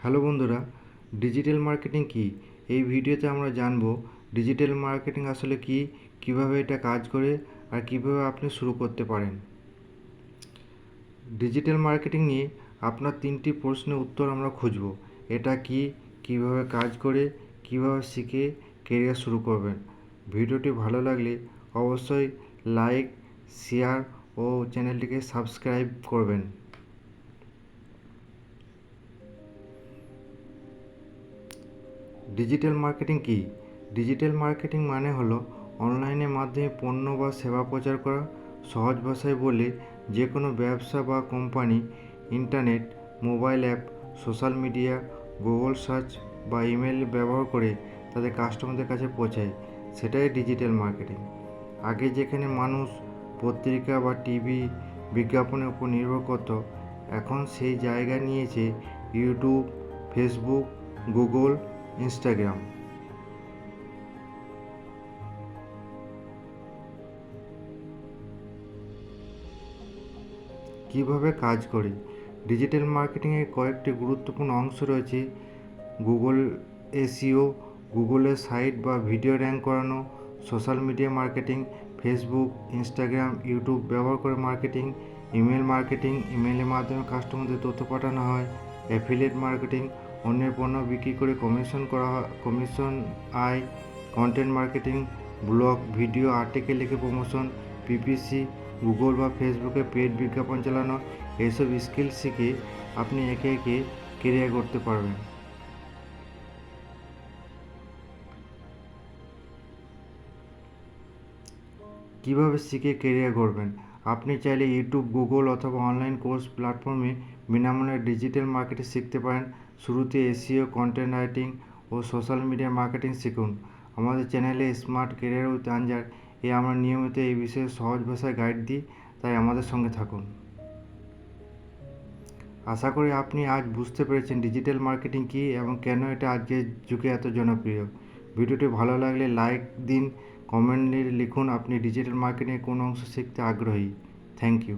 Hello বন্ধুরা, digital marketing কি? এই ভিডিওতে আমরা জানব ডিজিটাল মার্কেটিং আসলে কি, কিভাবে এটা কাজ করে আর কিভাবে আপনি শুরু করতে পারেন। ডিজিটাল মার্কেটিং নিয়ে আপনার 3টি প্রশ্নের উত্তর আমরা খুঁজব। এটা কি, কিভাবে কাজ করে, কিভাবে শিখে কেরিয়ার শুরু করবেন। ভিডিওটি ভালো লাগলে অবশ্যই লাইক, শেয়ার ও চ্যানেলটিকে সাবস্ক্রাইব করবেন। ডিজিটাল মার্কেটিং কি? ডিজিটাল মার্কেটিং মানে হলো অনলাইনের মাধ্যমে পণ্য বা সেবা প্রচার করা। সহজ ভাষায় বলে যে কোনো ব্যবসা বা company internet, mobile app, social media, Google search বা ইমেল ব্যবহার করে তাদের কাস্টমারদের কাছে পৌঁছায়, সেটাই ডিজিটাল মার্কেটিং। আগে যেখানে মানুষ পত্রিকা বা টিভি বিজ্ঞাপনের উপর নির্ভর করত, এখন সেই জায়গা নিয়েছে ইউটিউব, ফেসবুক, গুগল, ইনস্টাগ্রাম। কিভাবে কাজ করে? ডিজিটাল মার্কেটিংয়ের কয়েকটি গুরুত্বপূর্ণ অংশ রয়েছে। গুগল এসইও, গুগলের সাইট বা ভিডিও র্যাঙ্ক করানো; social media marketing, Facebook, Instagram, YouTube ব্যবহার করে মার্কেটিং; ইমেল মার্কেটিং, ইমেলের মাধ্যমে কাস্টমারদের তথ্য পাঠানো হয়; অ্যাফিলিয়েট মার্কেটিং, অন্যের পণ্য বিক্রি করে কমিশন আয়; content marketing, blog, video, article লিখে প্রমোশন; পিপিসি, গুগল বা ফেসবুকে পেড বিজ্ঞাপন চালানো। এইসব স্কিল শিখে আপনি একে একে কেরিয়ার করতে পারবেন। কিভাবে শিখে কেরিয়ার করবেন? আপনি চাইলে ইউটিউব, গুগল অথবা অনলাইন কোর্স প্ল্যাটফর্মে বিনামূল্যে ডিজিটাল মার্কেটিং শিখতে পারেন। শুরুতে এসইও, কন্টেন্ট রাইটিং ও সোশ্যাল মিডিয়া মার্কেটিং শিখুন। আমাদের চ্যানেলে স্মার্ট কেরিয়ার উইথ আনজার আমরা নিয়মিত এই বিষয়ে সহজ ভাষায় গাইড দিই, তাই আমাদের সঙ্গে থাকুন। আশা করি আপনি আজ বুঝতে পেরেছেন ডিজিটাল মার্কেটিং কী এবং কেন এটা আজকের যুগে এত জনপ্রিয়। ভিডিওটি ভালো লাগলে লাইক দিন, কমেন্টে লিখুন আপনি ডিজিটাল মার্কেটিংয়ের কোন অংশ শিখতে আগ্রহী। Thank you.